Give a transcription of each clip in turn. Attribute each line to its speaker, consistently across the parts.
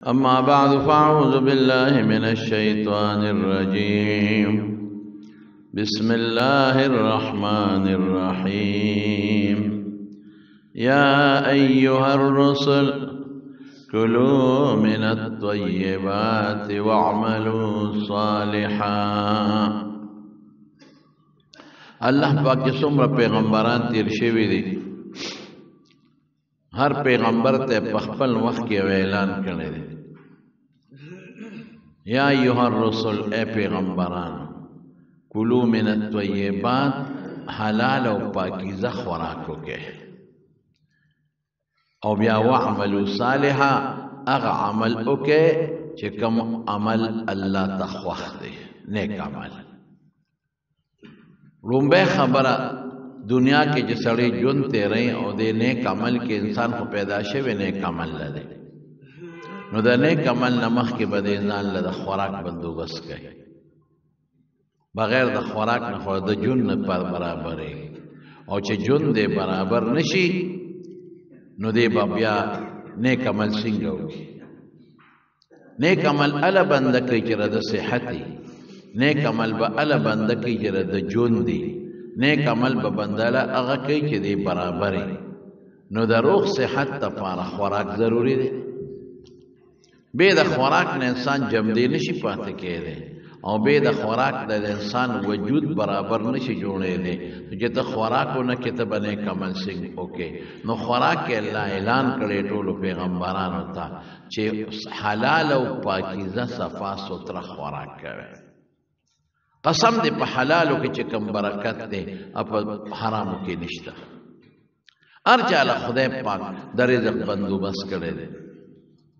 Speaker 1: أما بعد فأعوذ بالله من الشيطان الرجيم. بسم الله الرحمن الرحيم. يا أيها الرسل كلوا من الطيبات واعملوا صالحا. الله پاک څومره پیغمبران تیر شوي دي، ہر پیغمبر ته په خپل وخت کې اعلان کړی دی، یا ایها الرسل، اے پیغمبران، کلوا من الطیبات، حلال او پاکیزه خوراک وکړئ، او بیا واعملوا صالحا، هغه عمل وکړئ چې کوم عمل الله ته خوښ دی، نیک عمل. لومبه خبره دنیا کې چې سړی ژوند تیری او د نیک عمل کې انسان خو پیدا شوی نیک عمل لري، نو د نیک عمل نه مخکې به د ځان له د خوراک بندوبست کوي. بغیر د خوراک نه خو د ژوند نه برابرېږي، او چې ژوند دی برابر نشي نو دی به بیا نیک عمل څنګه وکړي؟ نیک عمل اله بنده کوي چې د صحت دی، نیک عمل به اله بنده کوي چې د ژوند دی، نیک عمل به بندله هغه کوي چې دی برابرې. نو د روغ صحت لپاره خوراک ضروري دی. بې د خوراک نه انسان جمدی نشي پاتې کېدی، او بې د خوراک د انسان وجود برابر نشي جوړېدی. چې ته خوراک ونه کړې ته به نیک عمل څنګه وکړې؟ نو خوراک کې الله اعلان کړی ټولو پیغمبرانو ته چې حلال او پاکیزه صفا سوتره خوراک کوي. قسم دې په حلالو کې چې کم برکت دی په حرامو کې نشته. هر چا له خدای پاک د رزق بندوبست کړی دی،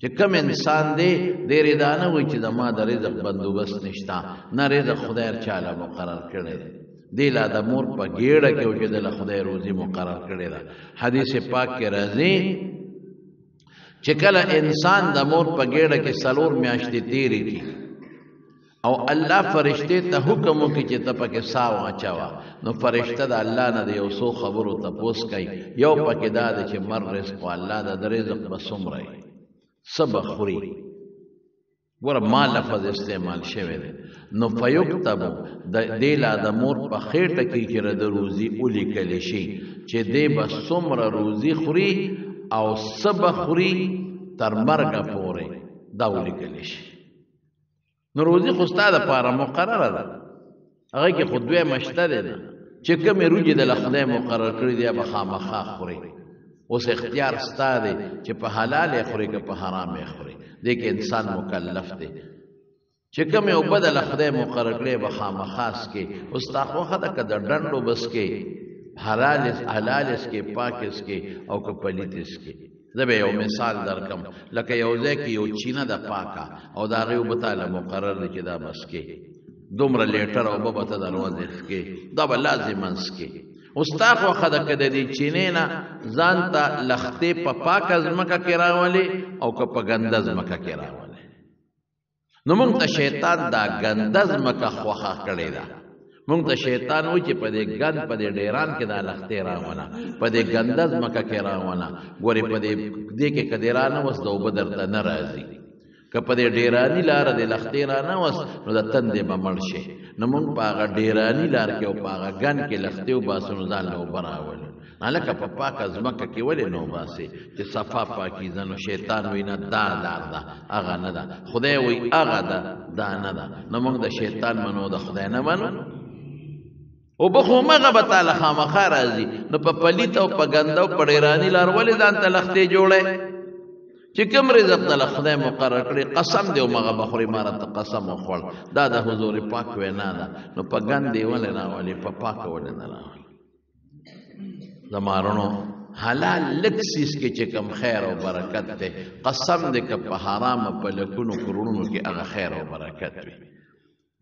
Speaker 1: چې کم انسان دی ډېرې دا نه وایي چې زما د رزق بندوبست نشته، نه رزق خدای هر چا له مقرر کړی دی. دی لا د مور په ګېډه کې و چې د له خدای روزي مقرر کړې ده. حدیث پاک کې راځي چې کله انسان د مور په ګېډه کې 4 میاشتې تېرې کړي او الله فرشته ته حکم وکړي چې ته پکې ساه واچوه، نو فرشته د الله نه د یو څو خبرو تپوس کوي. یو پکې دا دی چې مر رزق الله د رزق به څومره وي، څه به خوري. ګوره ما لفظ استعمال شوی دی. نو فیکتبو دی لا د مور په خېټه کې چې د روزي ولیکلی شي چې دی به څومره روزي خوري او څه به خوري تر مرګه پورې، دا ولیکلی شي. نو روزي خو ستا دپاره مقرره ده، هغه کې خو دویمه شته دی نه چې کومې روجې د له خدای مقرر کړي دی به خامخا خوري. اوس اختیار ستا دی چې په حلال یې خوري که په حرام یې خوري. دې کې انسان مکلف دی چې کومې اوبه د له خدای مقرر کړي به خامخا څکې. اوس ستا خوښه ده که د ډنډو به څکې، حلال یې څکې، پاک یې څکې او که پلیت یې څکې. زه به یو مثال درکم، لکه یو ځای کې یو چینه ده پاکه او د هغې اوبه تاله مقرر دی چې دا به څکې، دومره لیټر اوبه به ته دروازې څکې، دا به لازما څکې. اوس ستا خوښه ده که د دې چینې نه ځان ته لختې په پاکه ځمکه کې راولې او که په ګنده ځمکه کې راولې. نو موږ ته شیطان دا ګنده ځمکه خوښه کړې ده. موږ ته شیطان وایي چې په دې ګند په دې ډیران کې دا لختې راوله، په دې ګنده ځمکه کې راوله. ګورې په دې کې که دې رانهوست د اوبه درته نه راځي، که په دې ډیراني لاره د لختې رانهوست نو د تندې به مړ شي. نو موږ په هغه ډیراني لار کې او په هغه ګند کې لختې وباسو نو ځان له اوبه راولو. هلکه په پاکه ځمکه کې ولې نه وباسې چې صفا پاکیزه؟ نو شیطان وایي نه دا لار ده، هغه نه ده. خدای وایي هغه ده، دا نه ده. نو موږ د شیطان منو، د خدای نه منو. اوبه خو همغه به تاله خامخا راځي. نو په پلیت او په ګنده او په ډیراني لار ولې ځان ته لختې جوړی؟ چې کوم رزق د له خدای مقرر کړي قسم دی همغه به خوري. ما راته قسم وخوړ، دا د حضور پاک وینا ده. نو په ګندې ولې راولې، په پاکه ولې نه راولې؟ زما رڼو، حلال لږ څیز کې چې کوم خیر او برکت دی، قسم دی که په حرامه په لکونو کروڑونو کې هغه خیر او برکت وي.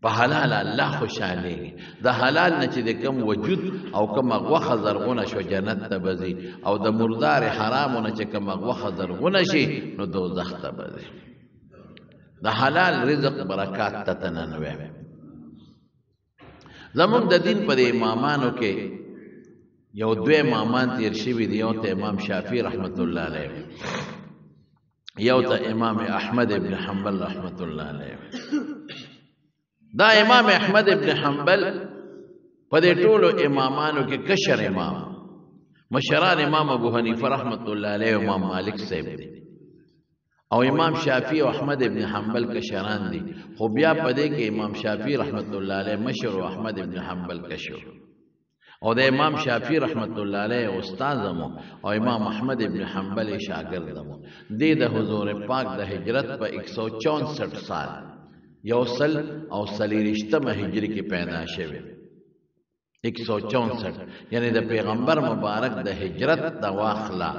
Speaker 1: په حلال الله خوشحالېږي. د حلال نه چې د کم وجود او کم غوښه زرغونه شو جنت ته به ځي، او د مردار حرامو نه چې کم غوښه زرغونه شي نو دوزخ ته به ځي. د حلال رزق برکات ته تننوي. زموږ د دین په امامانو کې یو دوه امامان تیر شوي دي. یو ته امام شافعي رحمت الله علیه، یو ته امام احمد ابن حنبل رحمت الله علیه. دا امام احمد ابن حنبل په دې ټولو امامانو کې کشر امام، مشران امام ابو حنیفه رحمت الله علیه، امام مالک صاحب دی، او امام شافعی او احمد ابن حنبل کشران دي. خو بیا په دې کې امام شافعی رحمت الله علیه مشر او احمد ابن حنبل کشر، او د امام شافعی رحمت الله علیه استاد مو او امام احمد ابن حنبل شاګرد مو. د حضور پاک د هجرت په 164 سال یو سل او سلیرشتمه هجری کې پیدا شوی. 164 یعنی د پیغمبر مبارک د هجرت د واخلا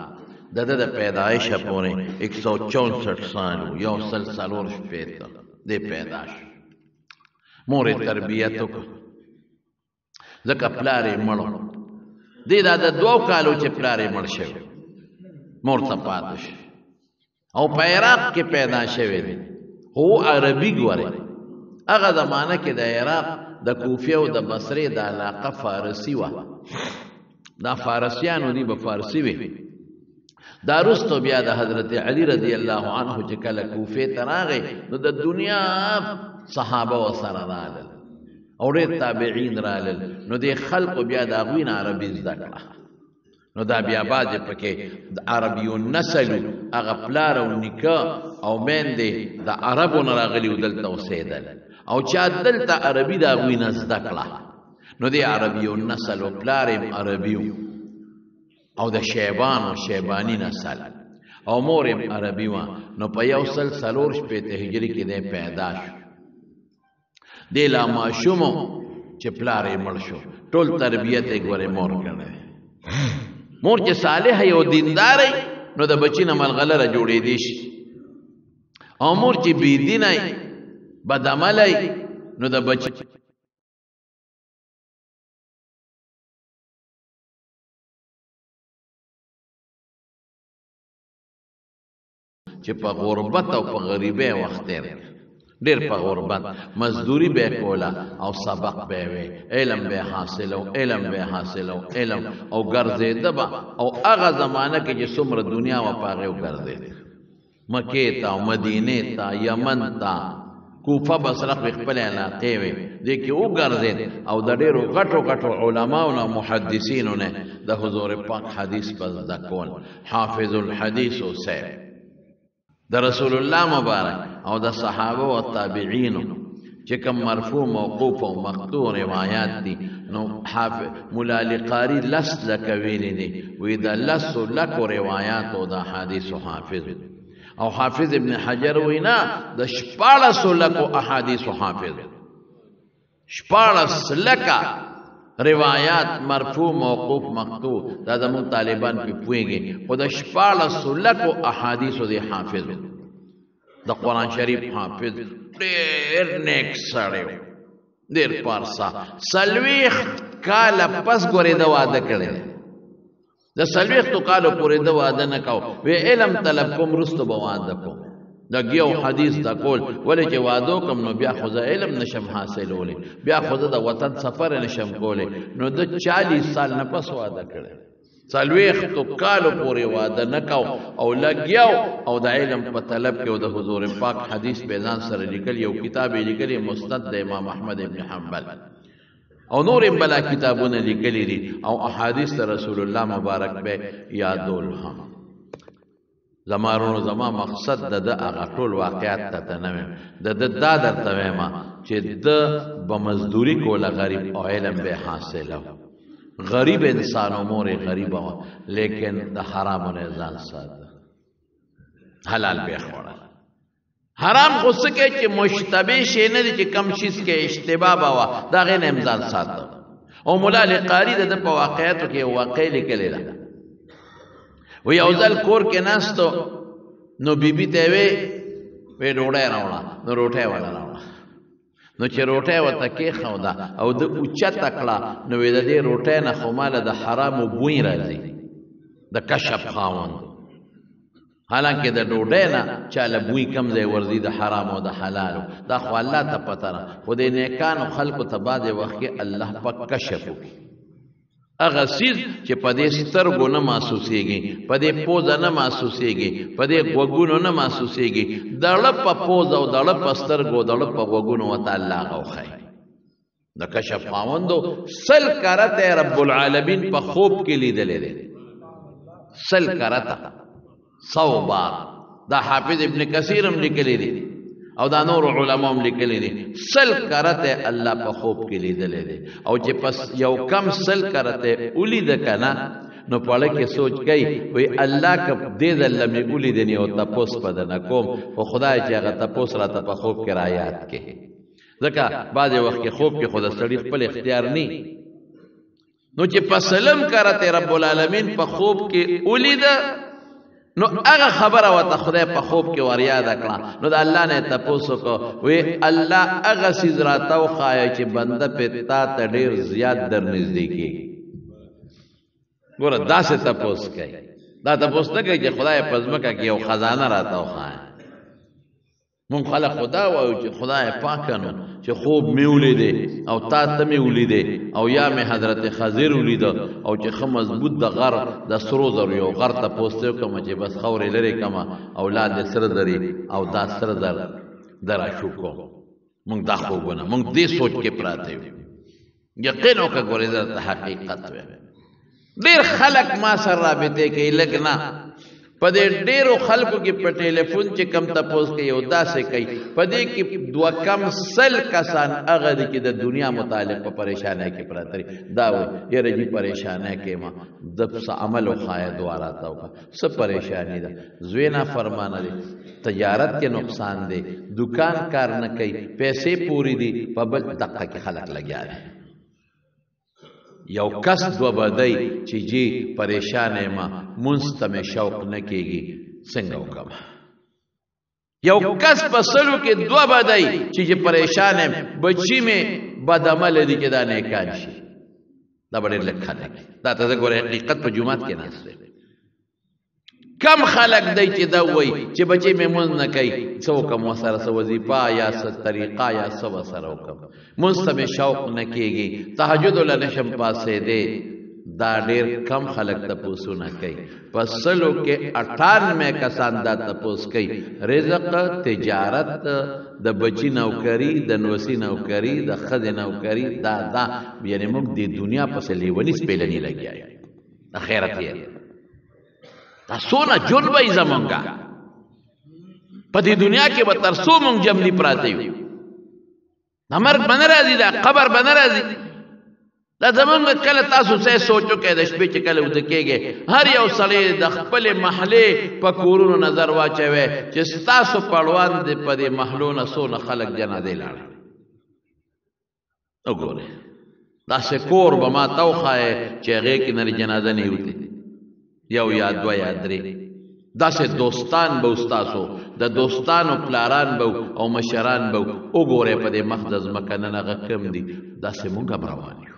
Speaker 1: د پیدایش پورې 164 سال یو سل سالور شپېته د پیداش. مور تربیت وکړه ځکه پلار یې مړ دی. دا د 2 کالو چې پلار یې مړ شوی مور ته پاتې شو او په عراق کې پیدا شوی دی. هو عربي ګوري. هغه زمانه کې د عراق د کوفه او د بصره د علاقه فارسی و. دا فارسیانو دی به فارسی وي. دا رستو بیا د حضرت علی رضی الله عنه چې کله کوفه ته راغی نو د دنیا صحابه وسره راغلل او ډېر تابعین راغلل. نو د خلقو بیا د هغوی نه عربي زده کړه. نو دا بیا بعضې پکې د عربیون نسلو هغه پلار او نیکه او میندې د عربو نه راغلي و دلته اوسېدل، او چا دلته عربي د هغوی نه زده کړه. نو د عربیون نسل و پلار یې عربي او د شیبان او شیبانی نسل او مور یې عربي وه. نو په 140 هجري کې دی پیدا شو. دی لا ماشوم چې پلار یې مړ شو. ټول تربیت یې ګورې مور کړی. مور چې صالح او دیندار نو د بچی نه ملغلره جوړېدی شي، او مور چې بېدینه بدعمله نو د بچی چې په غربت او په غریبۍ وخت تېر ډېر په غربت مزدوري به کوله او سبق به وی، علم به حاصلو، علم به حاصلو، علم او ګرځېده به. او هغه زمانه کې چې څومره دنیا وه په هغې وګرځېده، مکې ته او مدینې ته، یمن ته، کوفه بصره خو خپلې علاقې وې، دې کې وګرځېد او د ډېرو غټو غټو علماو نه محدثینو نه د حضور پاک حدیث په زده کول. حافظ الحدیث صاحب د رسول الله مبارک او د صحابه او تابعینو چې کوم مرفوع موقوف او مقطوع روایات دي، نو حافظ مولا علی قاری لس لکه ویلي دي. وی د لسو لکو روایاتو د احادیثو حافظ، او حافظ ابن حجر وینا د 14 لکو احادیثو حافظ. 14 لکه روایات مرفوع موقوف مقطوع دا زمون طالبان پی پوئیگی. خود 14 لکو احادیثو دی حافظ، دا قرآن شریف حافظ، دیر نیک سڑیو، دیر پارسا. سلویخت کالا پس گوری دا وعده کرده، دا سلویختو کالو پوری دا وعده نکاو، وی علم طلب کم رستو با وعده کم دا گیو حدیث دا کول. ولی چې وادو کم نو بیا خو علم نشم حاصلولی، بیا خو د وطن سفر نشم کولی. نو د 40 سال نه پس واده کړی، څلوېښتو کالو پورې واده نکاو او لګیاو او د علم په طلب کې او د حضور پاک حدیث په ځان سره لیکل. یو کتاب یې لیکلی مسند د امام احمد ابن حنبل، او نور بلا کتابونه لیکلی دي، او احادیث د رسول الله مبارک به یادول. هم زمارونو زما مقصد د هغه ټول واقعات ته نه ویم، د دا درته وایم چې د به مزدوري کوله غریب او علم به حاصله. غریب انسان امور غریب و، لیکن د حرامو نه ځان ساته، حلال به خوړل. حرام خو څه کې چې مشتبه شی نه دي چې کم شیز کې اشتباه به وه، د هغې نه ځان ساته. او مولا علی قاري د په واقعاتو کې واقع لیکلې ده. و یو ځل کور کې ناستو، نو بیبي ته وی ډوډۍ راوړه، نو روټۍ ولا راوړه. نو چې روټۍ ورته کېښوده او د اوچته کړه، نو وی د دې روټۍ نه خو ماله د حرامو بوی راځي، د کشف خاوند. حالانکه د ډوډۍ نه چاله بوی کم ځای ورځي د حرامو او د حلالو، دا خو الله ته پته ده. خو د نیکانو خلکو ته بعضې وخت کې الله پاک کشف وکړي. هغه څیز چې په دې سترګو نه محسوسېږي، په دې پوزه نه محسوسېږي، په دې غوږونو نه محسوسېږي، دړه په پوزه او دړه په سترګو دړه په غوږونو ورته الله هغه وښایي. د کشف خاوندو 100 کرته رب العالمین په خوب کې لیدلی دی، 100 کرته 100 بار. دا حافظ ابن کثیر هم لیکلی دی او دا نور علماء هم لیکلی دي 100 کرته الله په خوب کې لیدلی دی. او چې پس یو کم 100 کرته ولیده کنه نو پړه کې سوچ کوي وای الله کب دې ځل مې ولیدنی او تپوس پدنه کوم خو خدای چې هغه تپوس راته په خوب کې را یاد کې. ځکه بعض وخت کې خوب کې خود سړی خپل اختیار نی نو چې پسلم کرته رب العالمین په خوب کې ولیده نو هغه خبره وته خدای په خوب کې ور یاد کړه. نو د الله نه تپوس کو وی الله هغه سیز راته وخایي چې بنده په تا ته ډیر زیات در نږدې کیږي. ګوره داسې تپوس کوي، دا تپوس نه کوي چې خدای په ځمکه کې یو خزانه راته وخایي. مونږ خلک خدا وایو چې خدای پاکانو چې خوب مې ولیدې او تا ته مې ولیدې او یا مې حضرت خضر ولیده او چې ښه مضبوط د غر د سرو زرو یو غر ته پوسته وکړم چې بس خاورې لرې کړمه اولاد یې سره دري او دا سره در دراشو کوم. مونږ دا خوبونه مونږ دې سوچ کې پراته یو. یقین وکړه ګورې درته حقیقت وی. ډېر خلک ما سره رابطې کوي لږ نه په دې ډېرو خلکو کې په ټلیفون چې کم تپوس کوي او داسې کوي په دې کې 2 کم 100 کسان هغه دي چې د دنیا متعلق په پریشانۍ کې پراته دي. دا وایي یاره جي پریشانۍ کې ما د څه عمل وښایه دعا راته وکړه څه پریشاني ده زوی نافرمانه دی تجارت کې نقصان دی دکان کار نه کوي پیسې پوری دي په بل دقه کې خلک لګیا دي. یو کس 2 بدای چې جی پریشان ما منستم شوق نکېږي څنګه وکم. یو کس په سلو کې 2 بدای چې پریشان بچی می بدعمل دي کې دا نه کان شي. دا ډېر لکه ده دا ته ګوره حقیقت په جمعات کې ناشته. کم خلق دی چې دا وای چې بچی مې مونږ نه کوي څو کوم وسره سو وظیفه یا څه طریقه یا څه وسره وکم مستم شوق نه کېږي تهجد ول نشم پاسې دی. دا ډېر کم خلق تپوسو نه کوي. پسلو کې 98 کسان دا تپوس کوي رزق تجارت د بچی نوکری د نوسی نوکری د خځې نوکری دا یعنی موږ د دنیا پسې لیونی سپېلنی لګیای اخرت یې دا سونا جون بای زمانگا پا دی دنیا کے با ترسو مونگ جملی پراتے ہوئی دا مرگ بنا رازی دا قبر بنا رازی دا زمانگا کل تاسو سے سوچو که دشپی چه کل ادکے گے ہر یو صلی دا خپل محلے پا کورونو نظر واچے وے چه ستاسو پڑوان دے پا دی محلون سونا خلق جنا دے لارا او گورے دا سکور با ما توخائے چه غیر کنر جنازہ نہیں ہوتی یو یا 2 یا 3 داسې دوستان به استاسو د دوستانو پلاران به او مشران به وګوره په دې مقدس مکان نه غکم دي داسې مونږ روان یو.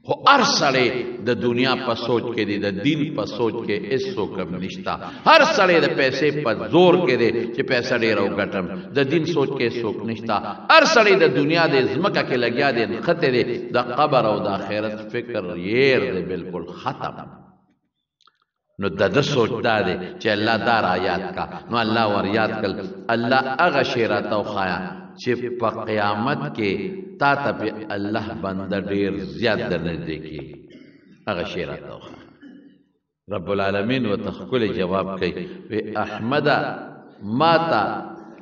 Speaker 1: خو هر سړی د دنیا په سوچ کې دی د دین په سوچ کې هیڅ کم نشتا. هر سړی د پیسې په زور کې دی چې پیسې ډېر وګټم د دین سوچ کې هیڅ نشتا. هر سړی د دنیا د ځمکه کې لګیا دی خطر د قبر او د آخرت فکر یې دی بالکل ختم. نو د سوچ دا دی چې الله دار آیات کا نو الله ور یاد کل الله هغه شی راته وښایا چې په قیامت کې تا ته په الله بنده ډیر زیات درنږدې کېږي هغه شی راته وښایا. رب العالمین ورته ښکلی جواب کوي وی احمده ما ته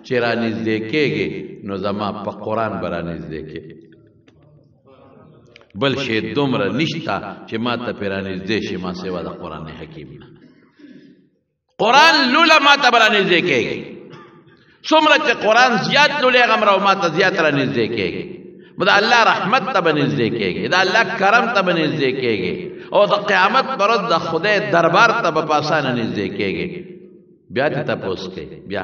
Speaker 1: چې رانږدې کېږي نو زما په قرآن به رانږدې کېږي بل شی دومره نشتا چې ما ته پرانږدې شي ما سوا د قرآن حکیم نه. قرآن لوله ما ته رانږدې کېږي څومره چې قرآن زیات لولې هغه ما ته زیات رانږدې کېږي. د الله رحمت ته به نږدې کېږي د الله کرم ته به نږدې کېږي او د قیامت پر ورځ د خدای دربار ته به په اسانه نږدې کېږي. بیا دې تپوس کوي بیا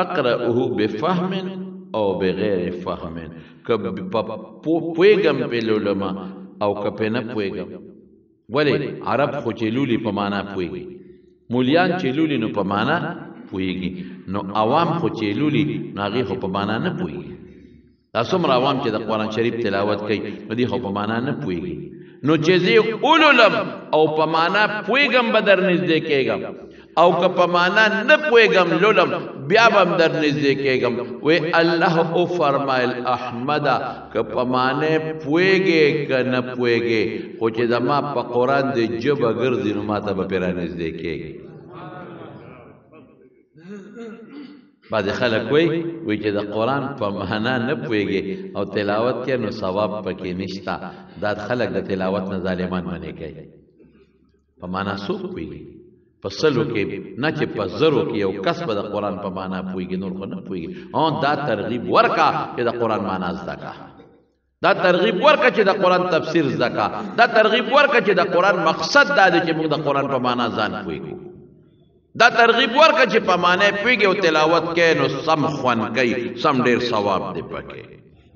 Speaker 1: اقرأه بفهم او بغیر فهم که پویگم پی لولما او که پی نپویگم. ولی عرب خو چلولی پا مانا پویگی مولیان چلولی نو پا مانا پویگی نو عوام خو چلولی ناغی خو پا مانا نپویگی. دا څومره عوام چې د قرآن شریف تلاوت کوي نو دې خو په معنا نه پوهېږي نو چې زه اولولم او په معنا پوهېږم به در نږدې کېږم او که په معنا نه پوهېږم لولم بیا به هم در نږدې کېږم وی الله او فرمایل احمده که په معنا پوهېږې که نه پوهېږې خو چې زما په قرآن دې ژبه ګرځي نو ما ته به پرې رانږدې کېږي بعض خلک وی چې د قرآن په معنا نه پوهېږي او تلاوت کې نو ثواب پکې نشته دا خلک د تلاوت نه ظالمان منې کوي په معنا څوک پوهېږي په سلو کې نه چې په زرو کې یو کس به د قرآن په معنا پوهېږي نور خو نه پوهېږي دا ترغیب ورکه چې د قرآن معنا زده کړه دا ترغیب ورکه چې د قرآن تفسیر زده کړه دا ترغیب ورکه چې د قرآن مقصد دا دی چې موږ د قرآن په معنا ځان پوهېږو دا ترغیب ورکه چې په معنا پوهېږي او تلاوت کوي نو سم خوند کوي سم ډېر ثواب دی پکې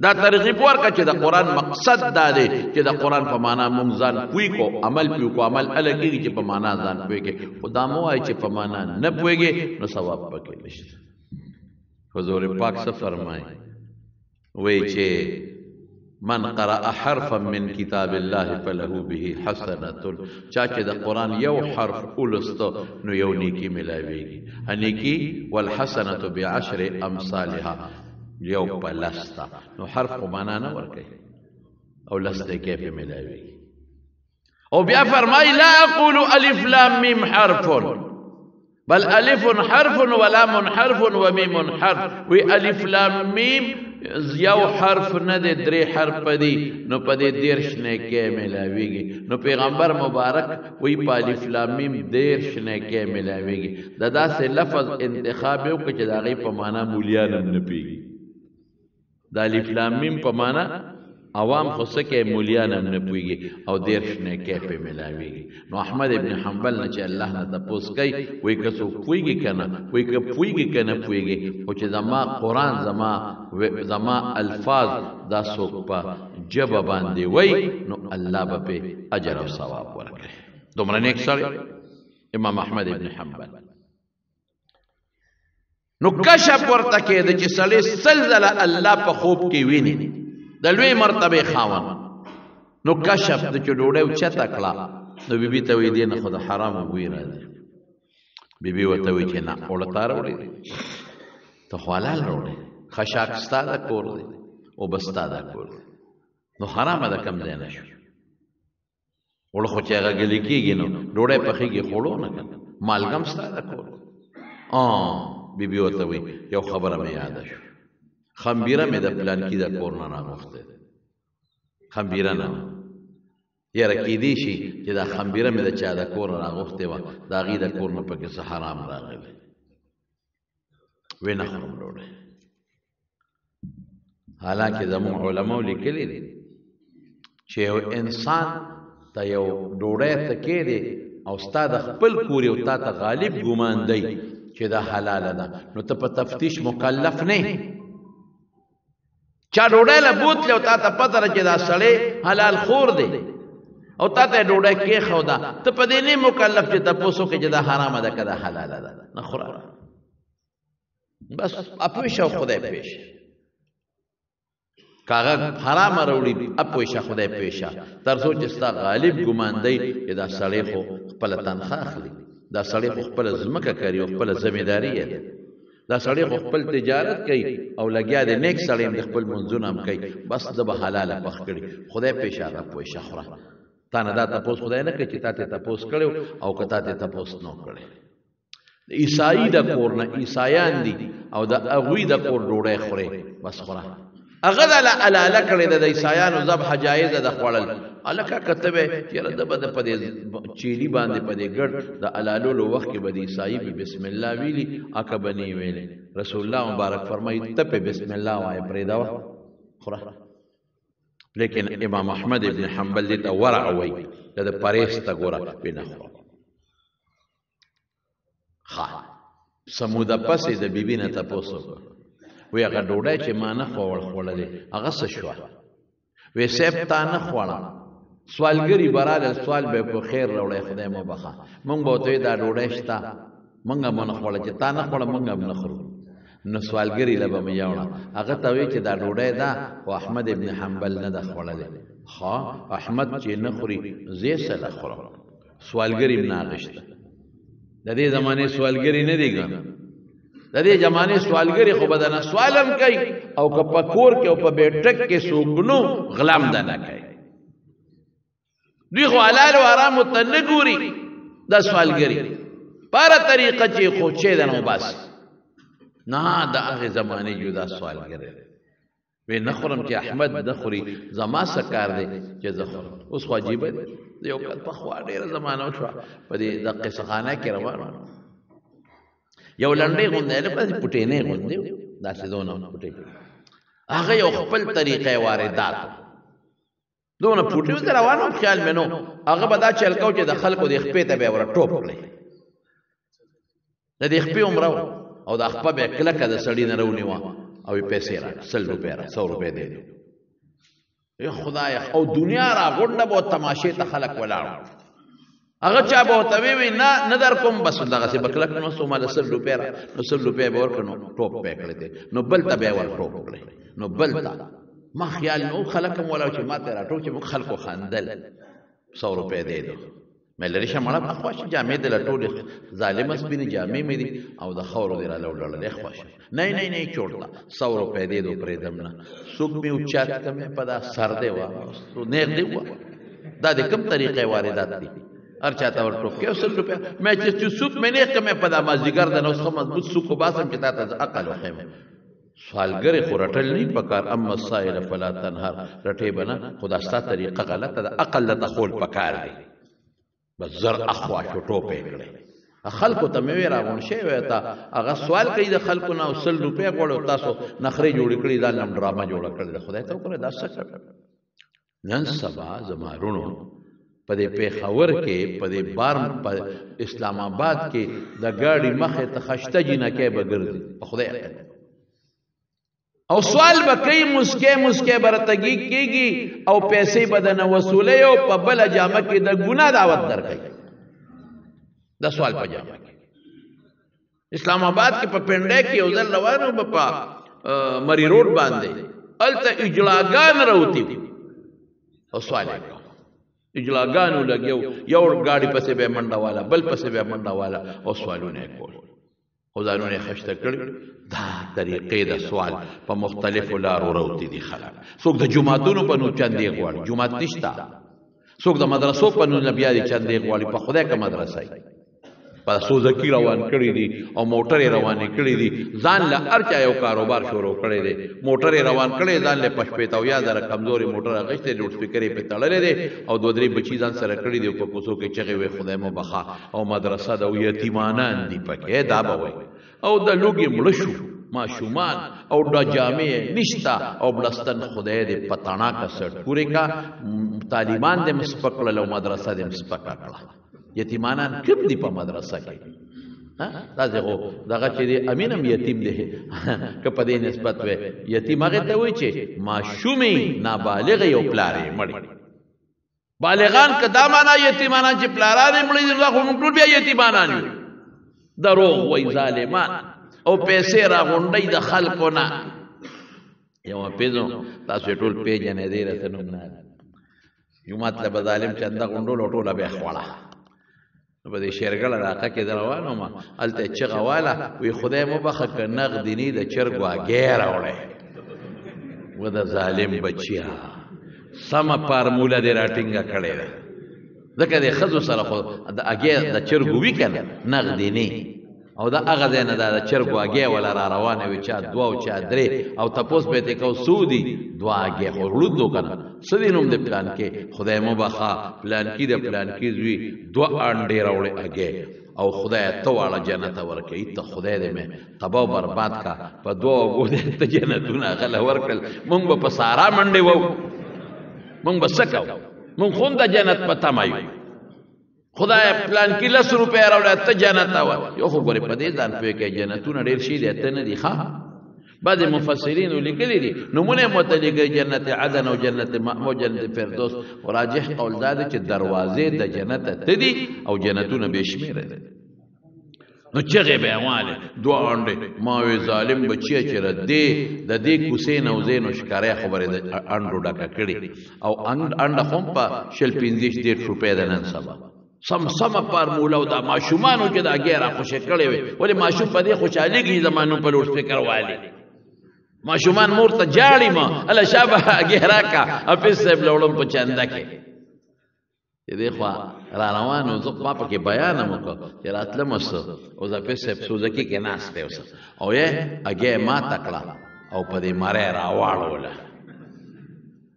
Speaker 1: دا ترغیب ورکه چې د قرآن مقصد دا دی چې د قرآن په معنا موږ ځان پوهېږو عمل پې وکړو عمل هله کېږي چې په معنا ځان پوهېږي خو دا مه وایي چې په معنا نه پوهېږې نو ثواب پکې نشته حضور پاک څه فرمایي وایي چې من قرأ حرفا من کتاب الله فله به حسنة چا چې د قرآن یو حرف ولستو نو یو نیکی ملاویږي نیکی والحسنة بعشر امثالها یو په لسته نو حرف خو معنا نه ورکوي او لسته کې په ملاویږي او بیا فرمای لا اقول الف لام میم حرف بل الف حرف ولام حرف ومیم حرف وی الف لام میم یو حرف نه دی درې حرف پدی نو پدې دیرش نه کې ملاویږي نو پیغمبر مبارک وی په الف لام میم دیرش نه کې ملاویږي دا داسې لفظ انتخاب یو چې دا غي په معنا مولیان نه پیږي دا الف لام میم په معنا عوام خو سکه مولیان نه پويږي او دیرش نه کې په ملاويږي نو احمد ابن حنبل نه چې الله نه تاسو کوي وای که څو پويږي کنه وای که پويږي کنه پويږي او چې زما قران زما الفاظ دا څوک په جبه باندې وای نو الله به په اجر او ثواب ورکړي دومره نیک سره امام احمد ابن حنبل نو کشف ورته کېده چې سړی سلزله الله په خوب کې ویني د لوی مرتبه خاوند نو کشف د چې ډوډۍ اوچته کړه نو بیبي ته وی دی نه خو د حرامو بوی راځي بیبي ورته وی چې نه اولتا راوړې ته خو حلال راوړې خشاک ستا د کور دی او بس ستا د کور دی نو حرامه ده کم ځای نه شو اوړه خو چې هغه ګلې کېږي نو ډوډۍ پخېږي خوړو نه کنه مالګم ستا د کور بیبي ورته وی یو خبره مې یاده شو خمبیره مې د پلان کې د کور نه راغوښته خمبیره نه یاره کېدی شي چې دا خمبیره مې د چا د کور نه راغوښتې وه د هغې د کور نه پکې څه حرام راغلی وی نه خورم ډوډۍ حالانکې زموږ علماو لیکلي دي چې یو انسان ته یو ډوډۍ ته کېدې او ستا د خپل کور یو تا ته غالب ګمان دی چې دا حلاله ده نو ته په تفتیش مکلف نه چا ډوډۍ له بوتلې او تا ته پته ده چې دا سړی حلال خور دی او تا ته ډوډۍ کېښوده ته په دې نه مکلف چې تپوس وکړې چې دا حرامه ده که دا حلاله ده نه خوره بس اپویشه او خدای پیشه که هغه حرامه راوړي اپویشه خدای پیشه تر څو چې ستا غالب ګمان دی چې دا سړی خو خپله تنخواه اخلي دا سړی خو خپله ځمکه کوي او خپله ذمېداري یې ده دا سړی خو خپل تجارت کوي او لګیا دی نیک سړی هم د خپل منځونه هم کوي بس ده به حلاله پخ کړي خدای پیشه هغه پویشه خوره تا نه دا تپوس خدای نه کوي چې تا ته تپوس کړی او که تا ته تپوس نه کړی د عیسایي د کور نه عیسایان دي او د هغوی د کور ډوډۍ خورې بس خوره هغه د حلاله کړې ده د عیسایانو ذبحه جایزه ده خوړل هلکه که به چېرې ده به د په دې چیلي باندې په دې ګډ د حلالولو وخت کې به د عیسایي به بسم الله ویلي اکه به نه ویلې رسول الله مبارک فرمایي ته پې بسم الله وایه پرېږده خوره لیکن امام احمد ابن حنبل دې ته ورع وایي د ده پرهیز ته ګوره پې نه خوره ښه سموده پسې د بیبي نه تپوس وکړه وی هغه ډوډۍ چې ما نه خوړلې هغه څه شوه وی صاحب تا نه خوړه سوالګري به راغلل سوال به په خیر راوړی خدای مو بخښه مونږ به ورته دا ډوډۍ شته مونږ هم ونه خوړه چې تا نه خوړه مونږ هم نه خورو نو سوالګري له به مې یوړه هغه ته وایي چې دا ډوډۍ ده خو احمد ابن حنبل نه ده خوړلې ښه احمد چې نه خوري زه یې سله خورم سوالګري م نه اخېسته د دې زمانې سوالګري نه دي ګڼه د دې زمانې سوالګري خو به دنه سوالم کوي او که په کور کې او په بیټک کې څوک نو غلام دنه کوي دوی خو حلال و حرامو ته نه ګوري دا سوالګري پاره طریقه چې خوچې ده نو بس نه د هغې زمانې جدا سوالګري وی نه خورم چې احمد نه خوري زما څه کار دی چې زه خورم اوس خو عجیبه دی د یو کال پخوا ډېره زمانه وشوه په دې د قصخانه کې روان یو لنډۍ غوندې نه پسې پټېنۍ غوندې داسې دونه پټې هغه یو خپل طریقې واردات دونه پټې وته روان وم خیال مې نو هغه به دا چل کو چې د خلکو د خپې ته به ور ټوپ کړي د دې خپې عمره او د خپې به کلکه د سړی نه رونیوه او پیسې را 100 روپے را 100 روپے دے دو ای خدای او دنیا را غونډه بو تماشې ته خلق ولاړ هغه چا به ته وی نه در کوم بس دغه څه بکلک نو سو مال 100 روپے را 100 روپے به ورکنو ټوپ پکړې ته نو بل ته به ور ټوپ کړې نو بل ته ما خیال نو خلق مولا چې ما ته را ټوپ چې خلکو خندل 100 روپے دے دو مې لري شماله په خوښ جامې د لټول ظالم سپینې جامې مې دي او د خورو دی را لوړل خوښ نه نه نه چورتا 100 روپے دې دو پرې دم نه سوق می اوچات کمه پدا سر دی وا سو نه دی وا دا د کوم طریقې واردات دي هر چاته ور ټوپ کې 100 روپے مې چې سوق مې نه کمه پدا ما زیګر د نو سم مضبوط سوق باسم چې تاسو عقل وخم سوالګر خو رټل نه پکار اما السائل فلا تنهر رټې بنا خدا ستا طریقه غلطه ده عقل ته خول پکار دی بس زر اخوا شو ټوپې کړې خلکو ته مې راغون شي وای تا هغه سوال کوي د خلکو نه 100 روپے غوړو تاسو نخري جوړ کړی دا نم ډراما جوړ کړل خدای ته وکړه دا څه نن سبا زمارونو په دې پیښور کې په دې بار په اسلام آباد کې د ګاډي مخه ته خشته جنہ کې بغردي خدای او سوال بکې مسکه برتګي کېږي او پیسې بدن وصولې او په بل جامه کې د ګناه دعوت درکې د سوال په جامه کې اسلام آباد کې په پنده کې یو ځل روانو په مری روډ باندې الته اجلاګان راوتی او سوال اجلاګانو لګیو یو گاډي پسې به منډه والا بل پسې به منډه والا او سوالونه کول او ځانونه خشته کړي دا طریقې د سوال په مختلفو لارو راوتی دي خلک څوک د جمعهتونو په نو چندې غواړي جمعهت نشته څوک د مدرسو په نو بیا دي چندې غواړي په خدای کا مدرسه په سوزکی روان کړی دي او موټرې روانې کړې دي ځان له ارچا یو کاروبار شروع کړی دی موټرې روان کړي ځان له پښپېتاو یا در کمزوري موټر غشته لوډ سپیکرې په تړلې دي او دوه درې بچی ځان سره کړی دی په کوڅو کې چغې وي خدای مو بخا او مدرسه د یتیمانان دی پکې دا به وي او د لوګي مړشو ماشومان او د جامع نشتا او بلستان خدای دې پتانا کا سټ پوره کا طالبان دې مسپکړل او مدرسه دې مسپکړه یتیمانان کوم دی په مدرسه کې ها دا دغه چې امینم یتیم دی که په دې نسبت وي یتیم هغه ته وایي چې ماشومي نابالغ یو پلارې مړ بالغان کدا معنا یتیمانان چې پلارانه مړ دي خو ټول بیا یتیمانان وي دروغ وای ظالمان او پیسې را غونډي د خلکو نه یو پیزو تاسو ټول پیجنې دی راته نو نه یو مطلب ظالم چنده غونډول ټوله به خواړه په دې شیرګل راکه کې دروانو ما الته چغواله وی خدای مو بخښه ک نقدینی د چرګوا غیر وړه و د ظالم بچیا سم فارموله دې راټینګه کړي ده ځکه د خزو سره خو د اگې د چرګو وی کنه نقدینی او دا هغه نه د چرګو اگې ولا را روانه وي چا دوا او چا درې او تاسو به ته کو سودی دوا اگې خورلو کنه سدینوم د پلان کې خدای مو بخا پلان کې د پلان کې زوی دوا انډې راوړې اگې او خدای ته واړه جنت ورکې ته خدای دې مې تباہ برباد کا په دوا وګورې ته جنتونه غل ورکل مونږ په سارا منډې وو مونږ بسکاو مونږ خوند جنت پتا مایو خدای پلان کې 100 روپے راوړل ته جنت او یو خو ګورې په دې ځان په کې جنتونه ډېر شي دي ته نه دي ښا بعض مفسرین لیکلي دي نمونه متعلق جنت عدن او جنت مأوى جنت فردوس او راجح قول دا چې دروازې د جنت ته دي او جنتونه به شمیره دي نو چغې به یې والې دوه انډې ما وې ظالم بچیه چې د دې کوڅې نه وځې نو ښکاری خبرې د انډو ډکه کړې او انډه خو هم په 15-20 روپۍ ده نن سبا سمه فارموله او دا ماشومانو چې دا ګې راخوشې کړې وې ولې ماشوم په دې خوشحالېږي زما نوم په لوډ سپیکر والي ماشومان مور ته جاړي ما الله شابه ګې راکړه حافظ صاحب له وړم په چنده کې دې خوا را روانو زه ما پکې بیان هم وکړ چې راتلم اوسه او حافظ صاحب سوزکي کې ناست دی اوسه او یې هغې ماته کړه او په دې مری راواړوله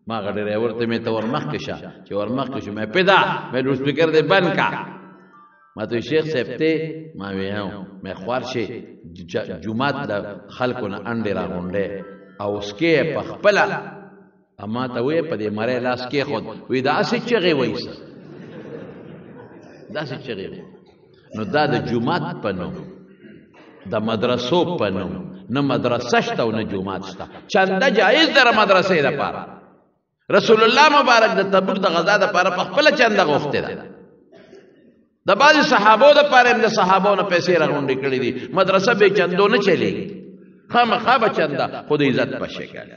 Speaker 1: ما هغه ډریور ته مې ته ورمخکې شه چې ورمخکې شو مې پیدا مې لوډ سپیکر دې بند کا ما ته شیخ صاحب ته ما ویاو مې خوار شي جمعات د خلکو نه انډې راغونډې او اسکې په خپله اما ته وې په دې مری لاس کې خود وې داسې چغې وایسه داسې چغې نو دا د جمعات په نوم د مدرسو په نوم نه مدرسه شته او نه جمعات شته چنده جایز ده مدرسې دپاره رسول الله مبارک د تبوک د غزا دپاره په خپله چنده غوښتې ده د بعضې صحابو دپاره هم د صحابو نه پیسې راغونډې کړي دي مدرسه بې چندو نه چلېږي خامخا به چنده خو د عزت په شکل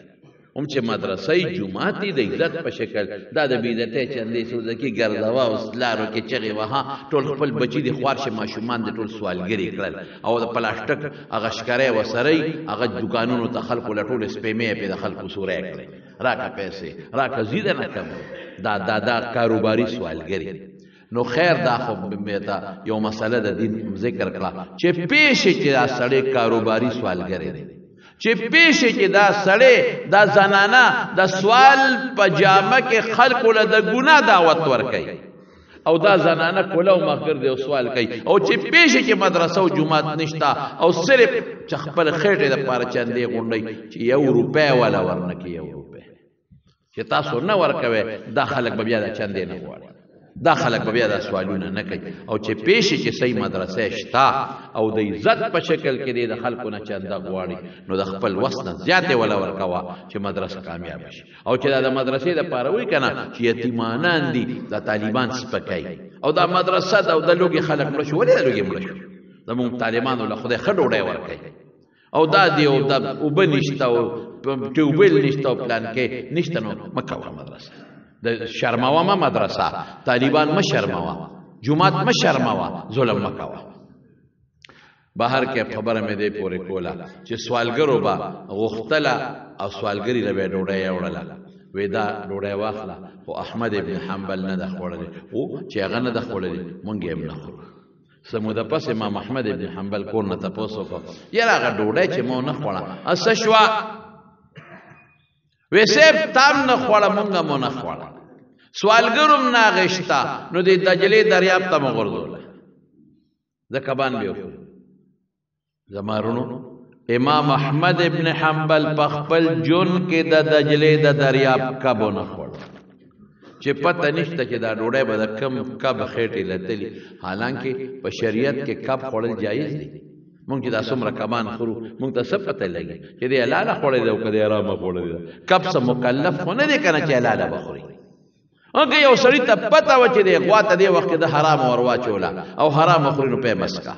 Speaker 1: هم چې مدرسې جمعات دي د عزت په شکل دا د بېعزتۍ چندې سوزکي ګرځوه او لارو کې چغې وها ټول خپل بچي د خوار شي ماشومان د ټول سوالګري کړل او د پلاسټک هغه ښکری وسرۍ هغه دوکانونو ته خلکو له ټولې سپېمې پې د خلکو سوری کړی راکه پیسې راکه زیده نه کم دا کاروباري سوالګري نو خیر دا خو ته یو مسله د دین ذکر کړه چې پیښې چې دا سړی کاروباري سوالګري دی چې پیښې چې دا سړی دا زنانه د سوال په جامه کې خلکو له د ګناه دعوت ورکوي او دا زنانه کوله او مخګر دی او سوال کوي او چې پیښې چې مدرسه او جومات نشته او صرف چې خپل خېټې دپاره چندې غونډوي چې 1 روپۍ والا ورنکړي 1 روپۍ چې تاسو نه ورکوئ دا خلک به بیا د چندې نه غواړي دا خلک به بیا دا سوالونه نه کوي او چې پیښې چې صحیح مدرسې شته او د عزت په شکل کې دی د خلکو نه چنده غواړي نو د خپل وس نه زیاتې وله ورکوه چې مدرسه کامیابه شي او چې دا د مدرسې دپاره وایي که نه چې یتیمانان دي دا طالبان سپکوي او دا مدرسه ده او د لوږې خلک مړه شو ولې د لوږې مړه شو زمونږ طالبانو له خدای ښه ډوډۍ ورکوي او دا دی او دا اوبه نشته او ټیوبویل نشته او پلان کې نشته نو مه کوه مدرسه د شرموه ما مدرسه طالبان ما شرموه جمعات ما شرموه ظلم ما کوه بهر کې خبره مې دی پورې کوله چې سوالګرو به غوښتله او سوالګري له به ډوډۍ وړله وې دا ډوډۍ واخله خو احمد ابن حنبل نه ده خوړلې او چې هغه نه ده خوړلې مونږ یې هم نه خورو څه موده پس امام احمد ابن حنبل کور نه تپوس وکړو یاره هغه ډوډۍ چې مو نه خوړه څه شوه وې صاحب تام نه خوړه مونږ مو نه خوړه سوالګرم نه غشتا نو د دجلې دریاب ته مو غورځوله د کبان به زمارونو امام احمد ابن حنبل په خپل جون کې د دجلې د دریاب کبو نه خوړ چې پته نشته چې دا ډوډۍ به د کم کب خېټې لتلی حالانکه په شریعت کې کب خوړل جایز دی مونږ چې دا څومره کبان خورو مونږ ته څه پته لګي چې دی حلاله خوړلی دی او که دی حرامه خوړلی دی کب څه مکلف خو نه دی که نه چې حلاله به خوري که یو سړي ته پته وه چې دی غوا ته دې وخت کې د حرامه ور واچوله او حرامه خوري نو پی مسکه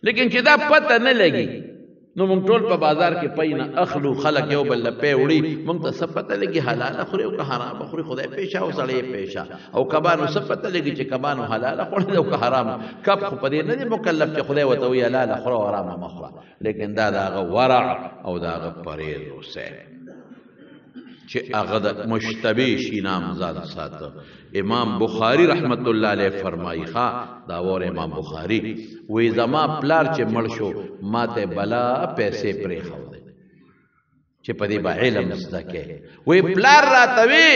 Speaker 1: لیکن چې دا پته نه لګي نو مونږ ټول په بازار کې پی نه اخلو خلک یو بل له پی وړي مونږ ته څه پته لګي حلاله خوري او که حرامه خوري خدای پیشه او سړی پیشه او کبانو څه پته لګي چې کبانو حلاله خوړل او که حرامه کب خو په دې نه دی مکلف چې خدای ورته وایي حلاله خوره او حرامه مه خوره لیکن دا د هغه ورع او د هغه پرهیز اوسئ چې هغه د مشتبه شي نامزاد ساته امام بخاری رحمت الله علیه فرمایي ښا دا ور امام بخاری وې زما پلار چې مړ شو ماته بلا پیسې پرې خو دي چې په دې با علم زده کې وې پلار راته وی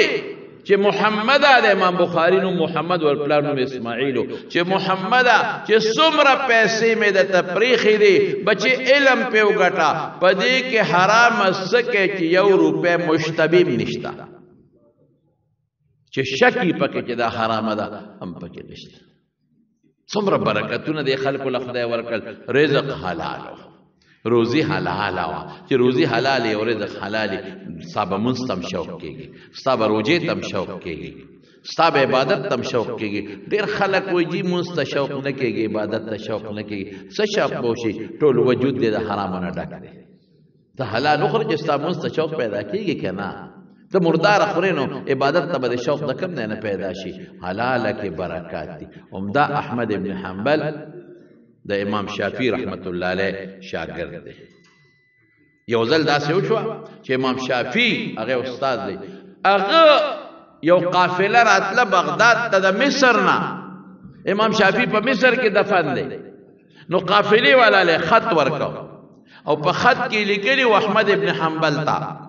Speaker 1: چې محمد د امام بخاری نو محمد ور پلار نو اسماعیل چې محمد چې څومره پیسې مې د تفریخي دي بچي علم په وګټا پدې کې حرام سکه چې 1 روپے مشتبه نشتا چې شکی پکې چې دا حرام ده هم پکې نشته څومره برکتونه د خلکو له خدای ورکړ رزق حلال روزی حلال وا چې روزی حلال او رزق حلال صاحب منستم شوق کېږي صاحب روزه تم شوق کېږي ستا به عبادت تم شوق کېږي ډېر خلک وایي جي مونځ ته شوق نه کېږي عبادت ته شوق نه کېږي څه شوق به وشي ټول وجود دې د حرامو نه ډک دی ته حلال وخوره چې ستا مونځ ته شوق پیدا کېږي که نه ته مردار خورې نو عبادت ته به د شوق د کوم ځای نه پیدا شي حلاله کې برکات دي عمده احمد ابن حنبل د امام شافعي رحمت الله علیه شاګرد دی یو ځل داسې وشوه چې امام شافعي هغه استاد دی هغه یو قافله راتله بغداد ته د مصر نه امام شافعي په مصر کې دفن دی نو قافلې والا له خط ورکو او په خط کې لیکلي و احمد ابن حنبل ته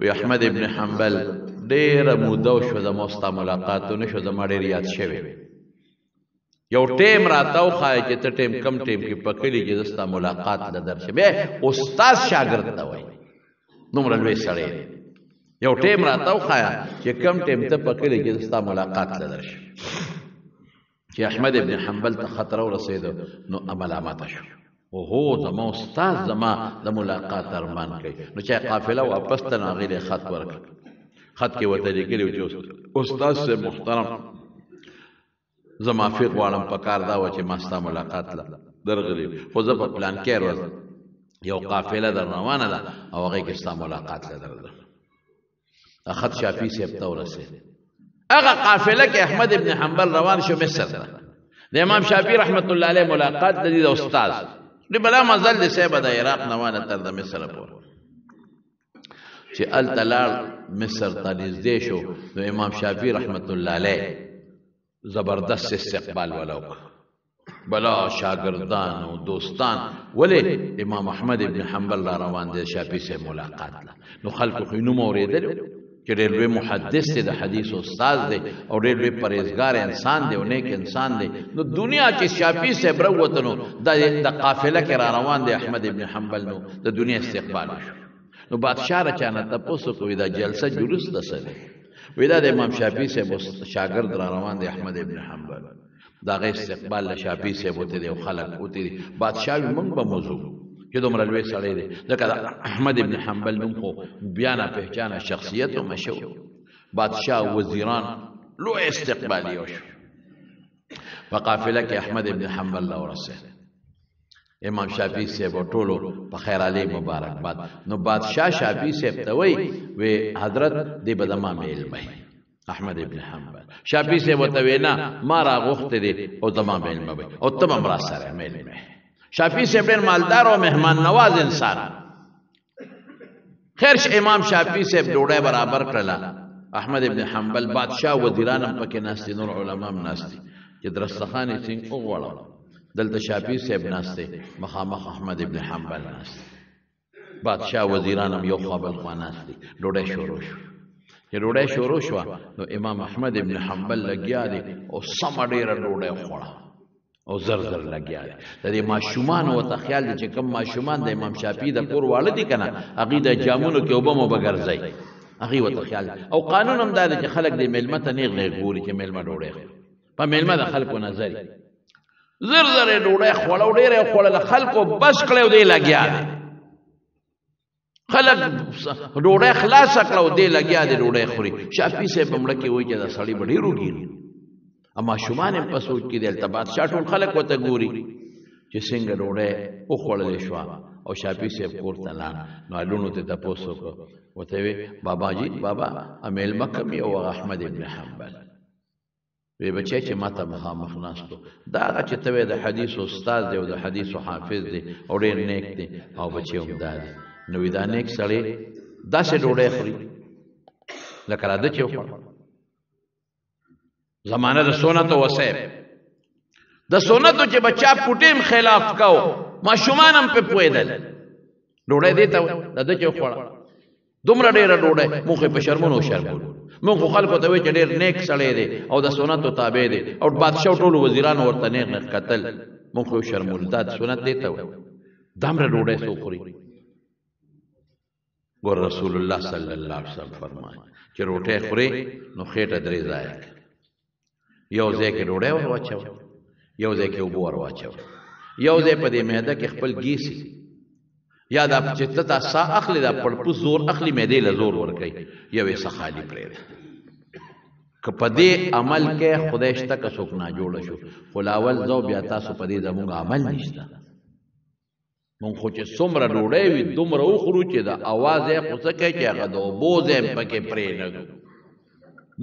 Speaker 1: وی احمد ابن حنبل ډېره موده وشوه زما ستا ملاقات ونه شو زما ډېر یاد شوی یو ټیم راته وښایه چې ته ټیم کم ټیم کې په کلي کې زه ستا ملاقات له درشم استاد شاګرد ته وایي دومره لوی سړی یو ټیم راته وښایه چې کم ټیم ته په کلي کې زه ستا ملاقات له درشم چې احمد ابن حنبل ته خط راورسېدو نو ملامته شو اوهو زما استاد زما د ملاقات ارمان کوي نو چې قافله واپس ته نو هغې له خط ورکړ خط کې ورته لیکلي و چې استاد صاحب محترم زه معافي غواړم په کار دا وه چې ما ستا ملاقات له درغلي خو زه په پلان کې ورځم یو قافله در روانه ده او هغې کې ستا ملاقات له درځم خط شافعي صاحب ته ورسېد هغه قافله کې احمد ابن حنبل روان شو مصر ته د امام شافعي رحمت الله علیه ملاقات د دې د استاد دی بلا مزل د صاحب د عراق نوانه تر د مصر پورې چې هلته لاړ مصر ته نږدې شو نو امام شافعي رحمت الله علیه زبردست استقبال ولا بلا شاگردان او دوستان ولې امام احمد ابن حنبل را روان دي شافعي سے ملاقات له نو خلکو خو نوم اورېدل چې ډېر لوی محدث دی د حدیث استاد دی او ډېر لوی پرهیزګار انسان دی او نیک انسان دی نو دنیا چې شافعي صاحب راووته نو د قافله کې را روان دی احمد ابن حنبل نو د دنیا استقبال وشو نو بادشاه را چانه تپوس کوي دا جلسه جلوس ده څه دی وی دا د امام شافعي صاحب شاګرد را روان دی احمد ابن حنبل دا غي استقبال له شافعي صاحب وته دی او خلک وته دی بادشاه موږ به موضوع چې دومره لوی سړی دی ځکه احمد ابن حنبل نوم خو بیانه پہچانه شخصیت او مشهور بادشاه وزیران لوی استقبالی وشو په قافله کې احمد ابن حنبل لا ورسېد امام شافعي صاحب ټولو په خیر علي مبارکباد نو بادشاه شافعي صاحب ته وی حضرت دې بدما میل مې احمد ابن حنبل شافعي صاحب ته وینا ما را غوښته دي او زما میل مې او تمام را سره میل مې شافعي صاحب ډېر مالدار او مهمان نواز انسان خیر امام شافعي صاحب ډوډۍ برابر کړله احمد ابن حنبل بادشاه وزیران هم پکې ناست نور علما هم ناست چې درستخان یې څنګه وغواړه دلته شافعي صاحب ناست مخامخ احمد ابن حنبل ناست بادشاه وزیران هم یو خوا بل خوا ناست دي ډوډۍ شروع شو چې ډوډۍ شروع شوه نو امام احمد ابن حنبل لګیا دی او سمه ډېره ډوډۍ خوړه او زر زر لګیا دی د دې ماشومانو ورته خیال دی چې کوم ماشومان د امام شافعي د کور واړه دي که نه هغوی د جامونو کې اوبه مو به ګرځئ هغوی ورته خیال دی او قانون هم دا دی چې خلک د میلمه ته نیغ نیغ ګوري چې میلمه ډوډۍ خوري په میلمه د خلکو نظر زر زر یې ډوډۍ خوړه او ډېره یې خوړله خلکو بس کړی او دی لګیا دی خلک ډوډۍ خلاصه کړه او دی لګیا دی ډوډۍ خوري شافعي صاحب په مړه کې وایي چې دا سړی به ډېر وګیري ماشومان هم په سوچ کې دی هلته بادشاه ټول خلک ورته ګوري چې څنګه ډوډۍ وخوړلې شوه او شافعي صاحب کور ته لاړ نو هلونو ته تپوس وکړو ورته وی بابا جي بابا میلمه کوم یې او احمد ابن حنبل وی بچی چې ما ته مخامخ ناستو دا هغه چې ته د حدیث استاد دی او د حدیثو حافظ دی او ډېر نیک دی او بچی هم دا دی نو وی دا نیک سړی داسې ډوډۍ خوري لکه راده چې وخوړه زمانه د سنت او وسیب د سنتو چې بچا پټیم خلاف کو ماشومان هم په پویدل ډوډۍ دیته د چې خوړه دومره ډیره ډوډۍ مخ په شرمونو شرمول مونږ خلکو ته وی چې ډیر نیک سړی دی او د سنتو تابع دی او بادشاه ټول وزیران ورته نیک قتل مونږ شرمول دا سنت دیته دمره ډوډۍ سو خوري ګور رسول الله صلی الله علیه وسلم فرمایي چې روټه خوري نو خېټه درې ځای یو ځای کې ډوډۍ ور واچو یو ځای کې اوبه ور واچو یو ځای په دې معده کې خپل گیسي یا دا چې ته سا اخلي دا پړپو زور اخلي معده له زور ور کوي یو یې سخالي پرې که په دې عمل کې خدای شته که څوک ناجوړه شو خو لاول ځو بیا تاسو په دې زموږ عمل نشته مونږ خو چې څومره ډوډۍ وي دومره وخورو چې د اواز یې خو څه کوي چې هغه د اوبو ځای پکې پرېنږدو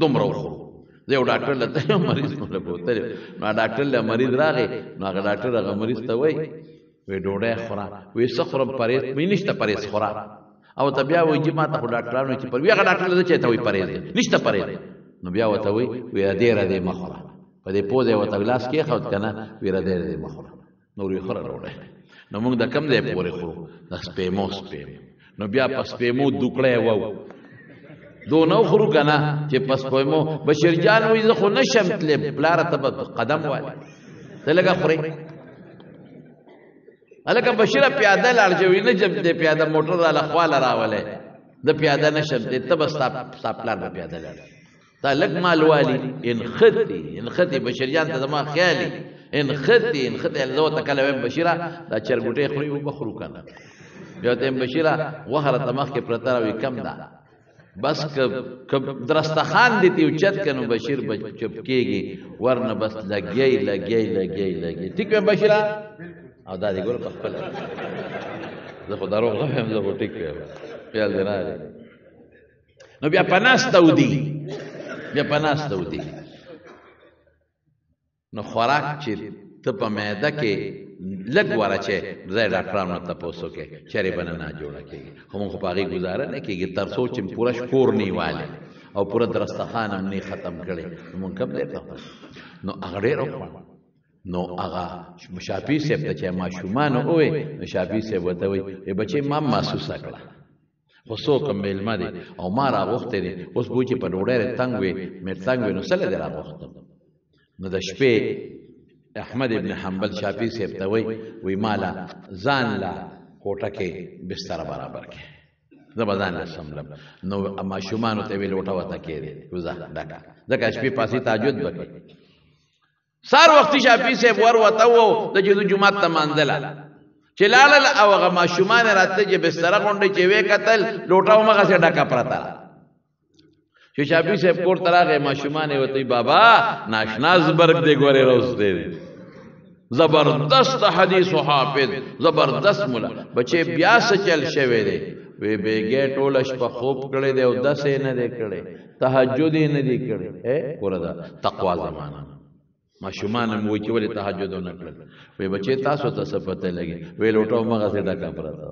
Speaker 1: دومره وخورو زه یو ډاکټر له ته مریض مله بوتلې نو ډاکټر له مریض راغی نو هغه ډاکټر هغه مریض ته وایي وی ډوډۍ خوره وی څه خورم پرهیز وی نشته پرهیز خوره او ته بیا وایي چې ما ته خو ډاکټران وایي چې پر وی هغه ډاکټر له چې ته وایي پرهیز نشته پرهیز نو بیا ورته وایي وی ردې مه خوره په دې پوزه یې ورته ګلاس کېښود که نه وی ردې مه خوره نور یې خوره ډوډۍ نو موږ د کم ځای پورې خورو د سپېمو نو بیا په سپېمو دوکړی وو دونه وخورو که نه چې په سپېمو بشیر جان وایي زه خو نشم تللی پلاره ته به قدم والي ته لږه خورې هلکه بشیره پیاده لاړ چې وي نه جم دی پیاده موټر راله خواله راولی د پیاده نشم دی ته به ستا پلار به پیاده لاړ تا لږ مال والي انخطي بشیر جان ته زما خیالي انخطي زه ورته کله وایم بشیره دا چرګوټۍ خوري اوبه خورو که نه بیا ورته وایم بشیره غوښه راته مخکې پرته راوي کم ده بس که درستخان دې ته اوچت که نو بشیر به چپ کېږي ورنه بس لګی ټیک وایم بشیره او دا دې ګوره په خپله زه خو دروغ نه وایم زه خو ټیک وایم خیال دې راغی نو بیا په ناسته ودي نو خوراک چې ته په معده کې لږ ورچې ځای ډاکټرانو تپوس وکړې چېرې به نه جوړه کېږي خو موږ خو په هغې ګزاره نه کېږي تر څو چې پوره شکور نه والي او پوره درستخان هم نه ختم کړی نو موږ کم دی ته نو هغه ډېر وخوړ نو هغه شافعي صاحب ته چې ماشومان ووې نو شافعي صاحب ورته وایي بچې ما محسوسه کړه خو څوک هم مېلمه دی او ما راغوښتی دی اوس بوی چې په ډوډۍ تنګ وې نو څه له دې راغوښتم نو د شپې احمد ابن حنبل شافعي صاحب ته وایي ماله ځان له کوټه کې بستره برابر کړې زه به ځان له سملم نو ماشومانو ته ویې لوټه ورته کېدې کوزه ډکه ځکه شپې پاسې تهجد به کوي سار وختي شافعي صاحب وروته و د جومات ته مانځله چې لاړل او هغه ماشومان راته چې بستره غونډې چې وې کتل لوټه همغسې ډکه پرته چې شافعي صاحب کور ته راغی ماشومان یې ورته بابا ناشنا زبرګ دی ګورې روز دی زبردست حدیث و حافظ زبردست مولا بچې بیا څه چل شوی دی وی بیګې ټوله شپه خوب کړی دی او دس یې نه دی کړی تهجد یې نه دی کړی ګوره دا تقوا زمانه ماشومان هم وایي چې ولې تهجد ونه کړل وی بچې تاسو ته څه پته لګي وی لوټه همغسې ډکه پرته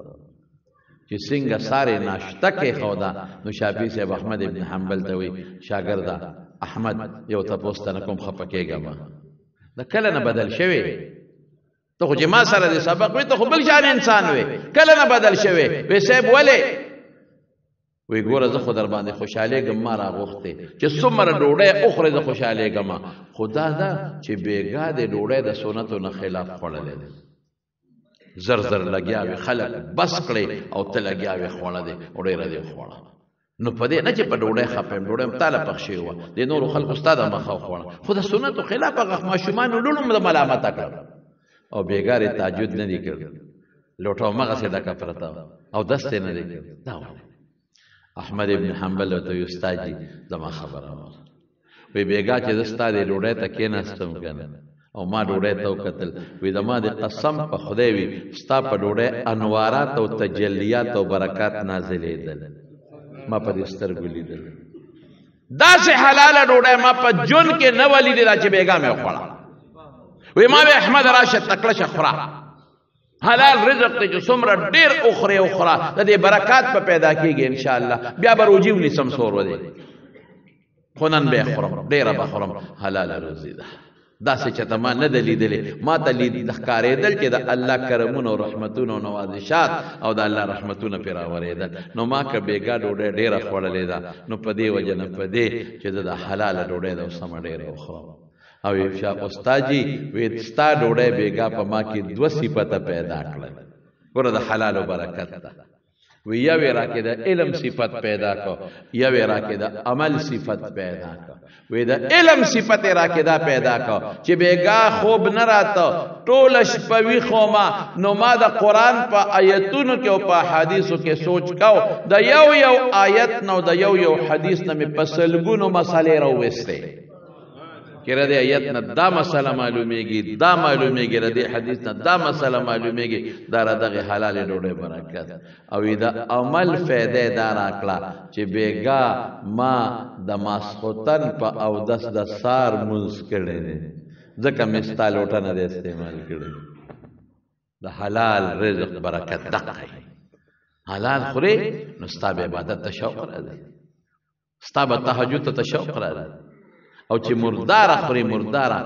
Speaker 1: چې څنګه سارې ناشته کېښوده نو شافعي صاحب احمد ابن حنبل ته وایي شاګرده احمد یو تپوس ته نه کوم خفه کېږه مه د کله نه بدل شوی ته خو چې ما سره د سبق وي ته خو بل شان انسان وې کله نه بدل شوی وی صاحب ولې وی ګوره زه خو در باندې خوشحالېږم ما راغوښتې چې څومره ډوډۍ وخورې زه خوشحالېږم خو دا ده چې بېګا د ډوډۍ د سنتو نه خلاف خوړلی دی زر لګیا وي خلک بس کړی او ته لګیا وې خوړه دی او ډېره دې خوړه نو په دې نه چې په ډوډۍ خفه یم ډوډۍ هم تاله پخ شوې وه د نورو خلکو ستا د مخه وخوړه خو د سنتو خلاف هغه ماشومانو لوڼو هم د ملامته کړل او بېګار یې تهجد نه دي کړ لوټه همغسې ډکه پرته او دست یې نه دی کړ دا احمد ابن حنبل ورته وایي استاد جي زما خبره وایي بېګا چې زه ستا دې ډوډۍ ته کېناستم که نه او ما ډوډۍ ته وکتل وی زما د قسم په خدای وي ستا په ډوډۍ انوارات او تجلیات او برکات نازلېدل ما په دې سترګو لیدل داسې حلاله ډوډۍ ما په ژوند کې نه وه لیدله چې بېګا مې وخوړه وی ما وی احمد راشه تکړه شه خوره حلال رزق ته چې څومره ډېر وخوره د دې برکات په پیدا کېږي انشاءالله بیا به روجي ونیسم سور ودې خو نن به یې خورم ډېره به خورم حلاله روزي ده داسې چېته ما نه ده لیدلې ما ته ښکارېدل چې د الله کرمونه او رحمتونه او نوازشات او د الله رحمتونه پرې راورېدل نو ما که بېګا ډوډۍ ډېره خوړلې ده نو په دې وجه نه په دې چې زه د حلاله ډوډۍ ده سمه ډېره وخورم او استاد جي وی ستا ډوډۍ بېګا په ما کې دوه صفته پیدا کړل ګوره د حلالو برکت ده وی یوی راکی دا علم صفت پیدا کو یوی راکی دا عمل صفت پیدا کو وی دا علم صفت راکی دا پیدا کو چی بیگا خوب نراتا طولش پوی خوما نو ما دا قرآن پا آیتونو کے و پا حدیثو کے سوچ کو دا یو آیت نو دا یو حدیث نمی پسلگونو مسئلے روستے کہ ردی آیت نا دا مسئلہ معلومے گی دا معلومے گی ردی حدیث نا دا مسئلہ معلومے گی دا ردغی حلال ڈوڑے برکت اوی دا عمل فیدے دار اکلا چی بیگا ما دا ماسخوتن پا او دس دا سار منز کرنے دے ذکا مستا لوٹا نا دے استعمال کرنے دا حلال رزق برکت دقائی حلال خوری نستاب عبادت تا شوق را دے ستاب تحجد تا شوق را دے او چې مرداره خوري مرداره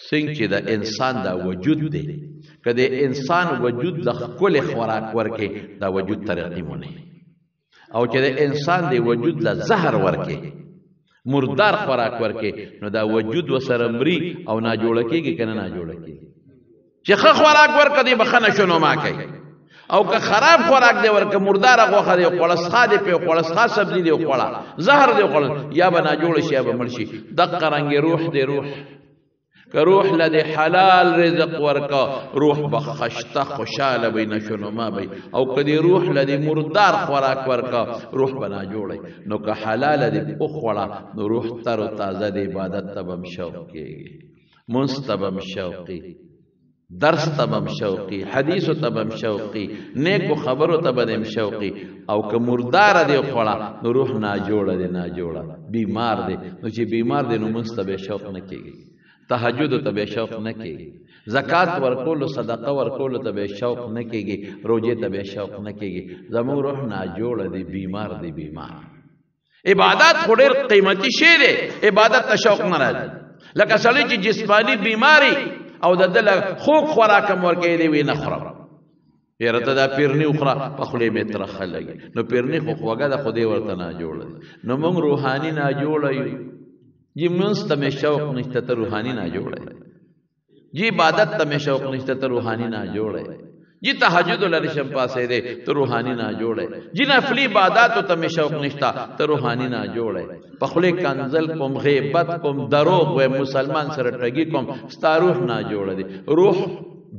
Speaker 1: څنګه چې د انسان دا وجود دی که د انسان وجود د ښکلې خوراک ورکې دا وجود ترقی مونی او چې د انسان د وجود له زهر ورکې مردار خوراک ورکې نو دا وجود ورسره مري او ناجوړه کېږي که نه ناجوړه کېږي چې ښه خوراک ورکه دی بښنه شنو ما کوي او که خراب خوراک دی ورکه مرداره غوښه دی خوړسخا دی پې خوړسخا سبزي دی خوړه زهر دی خوړل یا به ناجوړه شي یا به مړ شي دقه رنګې روح دی روح که روح له د حلال رزق ورکه روح به خشته خوشحاله وي نشونما وي او که د روح له د مردار خوراک ورکه روح به ناجوړی نو که حلاله دی وخوړه نو روح تر و تازه د عبادت ته به هم شوق کېږي منځ ته به هم شوقي درس تبم شوقی حدیثو تبم شوقی نیکو خبرو تبم شوقی او که مردار دی خوڑا نو روح ناجوڑا دی ناجوڑا بیمار دی نو چی بیمار دی نو منز تب شوق نکیگی تحجدو تب شوق نکیگی زکاة ورکولو صدقه ورکولو تب شوق نکیگی روجه تب شوق نکیگی زمو روح ناجوڑا دی بیمار دی بیمار عبادت خودر قیمتی شی دی عبادت تا شوق نرد لکه سلی چی جسمانی بیماری او د دل خوک خوراکم ورکې دی وی نه خورم یاره ته دا پیرني وخوره په خولې مې ترخه لګي نو پیرني خو خوږه ده خو دې ورته ناجوړه نو موږ روحاني ناجوړه یو جی منځ ته مې شوق نشته ته روحاني ناجوړه جی عبادت ته مې شوق نشته ته روحاني ناجوړه جی تهجد لري شم پاسې دې ته روحاني ناجوړه جی نفلي عبادت ته مې شوق نشته ته روحاني ناجوړه په خولې کنزل کوم غیبت کوم دروغ و مسلمان سره ټګي کوم ستا روح ناجوړه دی روح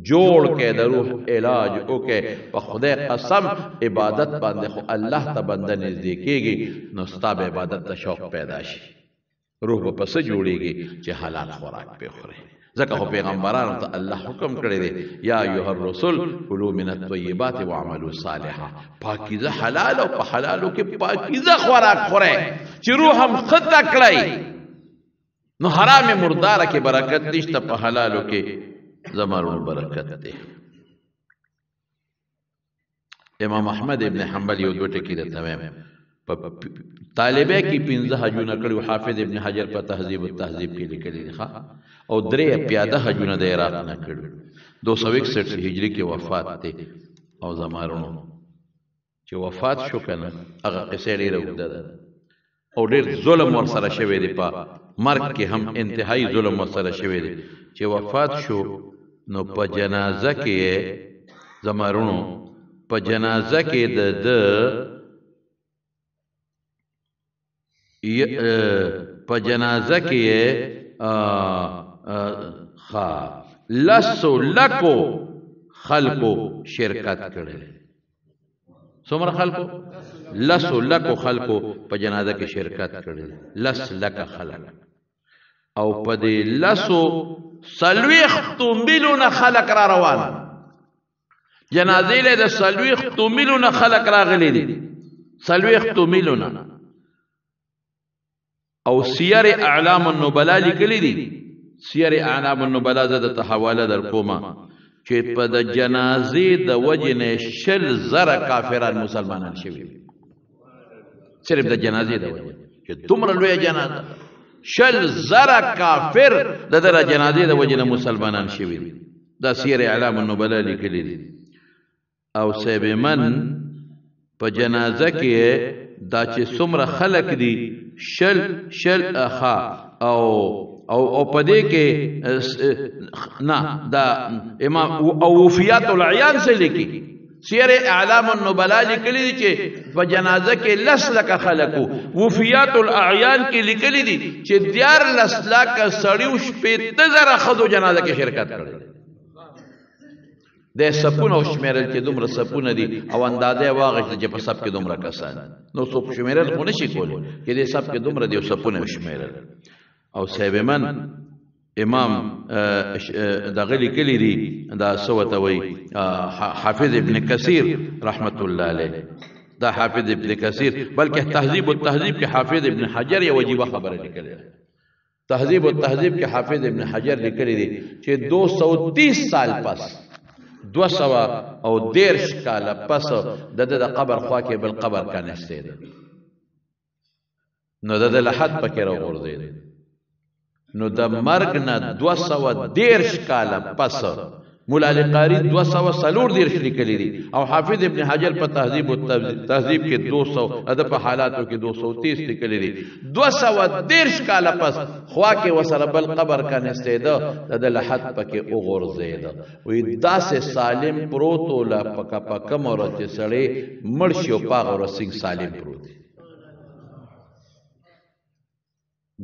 Speaker 1: جوړ کې د روح علاج وکې په خدای قسم عبادت باندې خو الله ته بنده نږدې کېږي نو ستا به عبادت ته شوق پیدا شي روح به پس جوړیږي چې حلال خوراک پې خوري ځکه خو پیغمبرانو ته الله حکم کړی دی یا ایها الرسل کلوا من الطیبات واعملوا صالحا پاکیزه حلال او په حلالو کې پاکیزه خوراک خورئ چې روح هم ښه تکړی نو حرام مرداره کې برکت نشته په حلالو کې زمرونو برکت دی امام احمد ابن حنبل یو دوه ټکي درته وایم طالبه کې 15 حجونه کړو حافظ ابن حجر په تهذیب التهذیب کې لیکلي دي او 3 پیاده حجونه د عراق نه کړو 261 هجری کې وفات دي او زمارونو چې وفات شو کنه هغه قصه ډیره وګړه ده او ډیر ظلم ورسره شوی دی په مرګ کې هم انتهایی ظلم ورسره شوی دی چې وفات شو نو په جنازه کې زمارونو په جنازه کې د په جنازه کې لسو لکو خلقو شرکت کړي څومره خلقو لسو لکو خلقو په جنازه کې شرکت کړي لس لک خلق او په دې لسو سلويختو مليون خلق را روان جنازې له د سلويختو مليون خلق راغلي دي سلويختو مليون او سیر اعلام النبلاء لیکلی دي سیر اعلام النبلاء زده ته حواله در کومه چې په د جنازې د وجه نه 60,000 کافران مسلمانان شوي صرف د جنازې د وجه چې دومره لویه جنازه 60,000 کافر د در جنازې د وجه نه مسلمانان شوي دا سیر اعلام النبلاء لیکلی دي او سیب من په جنازه کې دا چې څومره خلق دي شل اخا او پدې کې نه دا امام او وفیات العیان سے لیکي سیر اعلام النبلاء لیکلی دي چې په جنازه کې 10 لکه خلکو، وفیات الاعیان کې لیکلی دي چې 14 لکه سړي او 15,000 ښځو جنازه کې شرکت کړي. د سپونه او شمیرل چې دومره سپونه دي او اندازې واغښت چې په سب کې دومره کسان نو څوک شمیرل خو نشي کولی چې د سب کې دومره دي او سپونه او شمیرل. او صاحب من امام دغه لیکلی دي دا سوته وی حافظ ابن کثیر رحمت الله علیه، دا حافظ ابن کثیر بلکې تهذیب التهذیب کې حافظ ابن حجر یو عجیبه خبره لیکلې ده. تهذیب التهذیب کې حافظ ابن حجر لیکلی دي چې 230 سال پس 213 کاله پس د قبر خوا کې بل قبر کنيسته ده، نو د لحد پکې راغورځید. نو د مرګ نه 213 کاله پس مولا علی قاری 240 لیکلی دي او حافظ ابن حجر په تهذیب التهذیب کې 200 د په حالاتو کې 230 لیکلی دي. 213 کاله پس خوا کې وسره بل قبر کنيسته ده د لحد پکې وغورځید. وی داسې سالم پروت ولا پکا مرته سړی مرشي او پاغه رسنګ سالم پروت.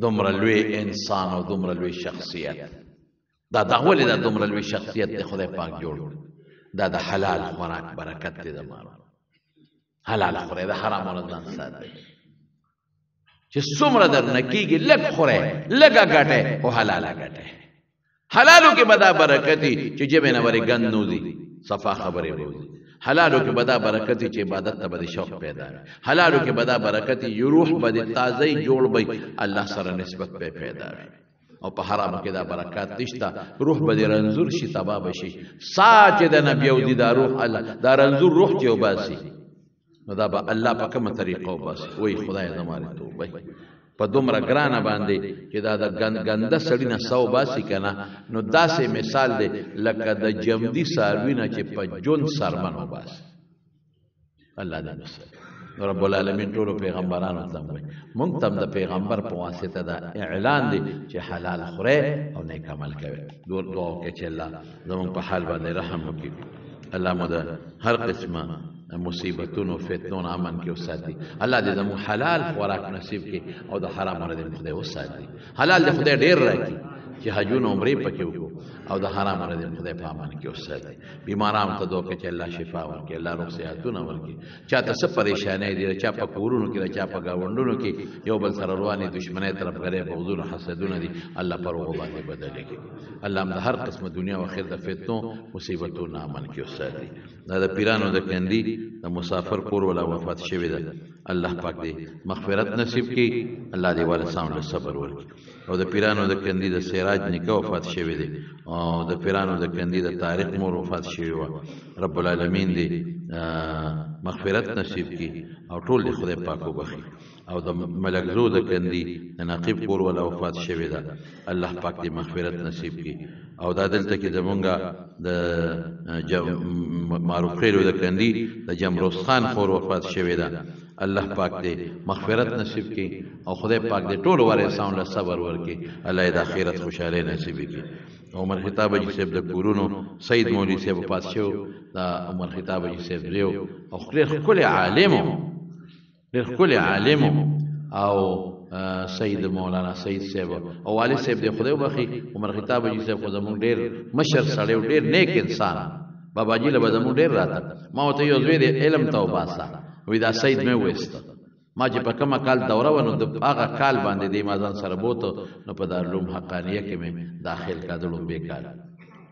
Speaker 1: دومره لوی انسان او دومره لوی شخصیت، دا ولې دا دومره لوی شخصیت د خدای پاک جوړ، دا د حلال خوراک برکت دی. د مال حلال خورئ، د حرام نه ځان ساتئ. چې څومره درنه کېږي لږ خورئ، لږه ګټئ او حلاله ګټئ. حلالو کې به دا برکت وي چې ژبې نه ورې ګند نه وځي، صفا خبرې به وځي. حلالو کې به دا برکت وي چې عبادت ته به شوق پیدا وي. حلالو کې به دا برکت وي روح به د تازه جوړ وي، الله سره نسبت به پیدا وي. او په حرامو کې دا برکات نشته، روح به رنځور شي، تباه بشي. ساچ د نبی او د روح الله دا رنځور روح چې وباسي نو دا به الله په کومه طریقه وباسي. وای خدای زماره توبه په دومره ګرانه باندې چې دا د ګنده سړی نه سو باسي کنه. نو داسې مثال دی لکه د جمدي ساروی نه چې په جون سرمن وباسي. الله دې مثال رب العالمین ټول پیغمبرانو ته وایي، مونږ ته د پیغمبر په واسطه دا اعلان دی چې حلال خورئ او نیک عمل کوئ. دعا وکړئ چې الله زموږ په حال باندې رحم وکړي. الله مو د هر قسمه مصیبتونو فتنو امن کې وساتي. الله دې زموږ حلال خوراک نصیب کړي او د حرام نه دې خدای وساتي. حلال دې خدای ډېر راکړي چې حجونه عمرې پکې وکړو او د حرام نه دې خدای په امان کې وساتي. بیمارانو ته دعا وکړئ چې الله شفا ورکړي، الله روغ صحتونه ورکړي. چاته څه پریشانۍ دي، چا په کورونو کې، چا په گاونډونو کې یو بل سره روانې دشمنۍ طرفګرۍ بغضونه حسدونه دي، الله پر هغو باندې بدل کړي. الله هم د هر قسمه دنیا او آخرت د فتنو مصیبتونو امن کې وساتي. دا د پیرانو د کندي د مسافر کور ولا وفات شوی ده، الله پاک دې مغفرت نصیب کړي، الله دې ول ساوند صبر ورکړي. او د پیرانو د کندي د سراج نیکه وفات شوی دی او د پیرانو د کندي د تاریخ مور وفات شوی و. رب العالمین دې مغفرت نصیب کړي او ټول دې خدای پاک وبخي. او د ملک زو د کندي د نقیب کور ولا وفات شوی ده، الله پاک دې مغفرت نصیب کړي. او دا دلته کې زمونږه د معروف خیلو د کندي د جمروز خان خور وفات شوی ده، الله پاک دې مغفرت نصیب کړي او خدای پاک دې ټول وارثانو له صبر ورکړي. الله دې آخرت خوشاله نصیب کړي. عمر خطاب جی صاحب د کورونو سید مولوی صاحب وفات شو، دا عمر خطاب جی صاحب دیو او خپل عالم او سید مولانا سید صاحب او والد صاحب دې خدای وبخي. عمر خطاب جی صاحب خو زموږ ډېر مشر سړی او ډېر نیک انسان، بابا جی له زموږ ډېر راته. ما ورته یو زوی دی علم ته وباسه، وی دا سید مې وایسته. ما چې په کومه کال دوره و نو د هغه کال باندې دې ما ځان سره بوته، نو په دارالعلوم حقانیه کې مې داخل کا د لومبې کال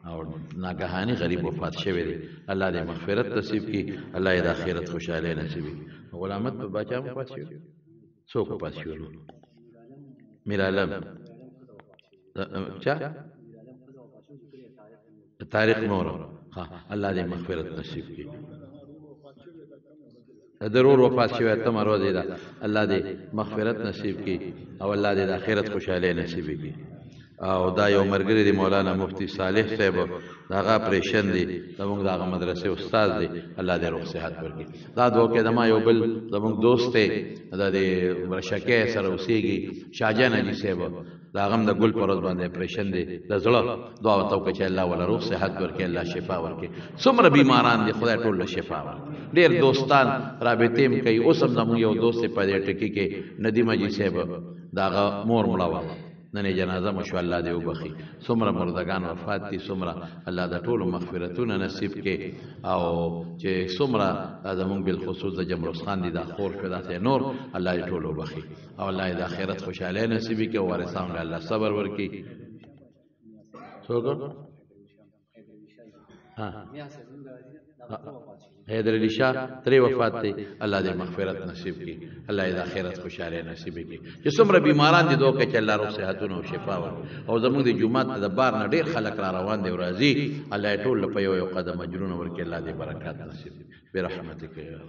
Speaker 1: او ناګهاني غریب وفات شوی دی. الله دې مغفرت نصیب کړي، الله دې د آخرت خوشاله نصیب کړي. غلامت په باچا مو پات شو، څوک پات شو؟ میر عالم چا تاریخ نور، ها الله دې مغفرت نصیب کړي. ضرور وفات شوی ته مروزه ده، الله دې مغفرت نصیب کړي او الله دې د آخرت خوشاله نصیب کړي. او دا یو مرګری دی مولانا مفتی صالح صاحب، داغه اپریشن دی، زموږ دغه مدرسې استاد دی، الله دې روغ صحت ورکړي. دا دوه کې دما یو بل زموږ دوست دی، دا دې ورشکه سره اوسېږي، شاهجان حاجی صاحب، دا غم د ګل پر ورځ باندې اپریشن دی د زړه دعا وته وکړه چې الله ولا روغ صحت ورکړي الله شفا ورکړي څومره بیماران دي خدای ټول له شفا ورکړي ډېر دوستان رابطې م کوي اوس هم زموږ یو دوست په دې ټکي کې ندیم حاجي صاحب داغه مور مړه وه نن جنازه مشو الله دې وبخي څومره مردگان وفات دي څومره الله د ټولو مغفرتونه نصیب کې او چې څومره زمونږ بالخصوص د جمروس خان دي دا خور شو داسې نور الله دې ټولو وبخي او الله دې د آخرت خوشحالۍ نصیب کړي او وارثان له الله صبر ورکړي څوک ها حیدر علی شاه ترې وفات دی الله دې مغفرت نصیب کړي الله دې د آخرت خوشحالۍ نصیب کړي چې څومره بیماران دي دوی چې الله روغ صحتونه او شفا ورکړي او زموږ د جومات د بار نه ډېر خلک را روان دي او راځي الله یې ټول په یو یو قدم اجرونه ورکړي الله دې برکات نصیب کړي برحمتک یا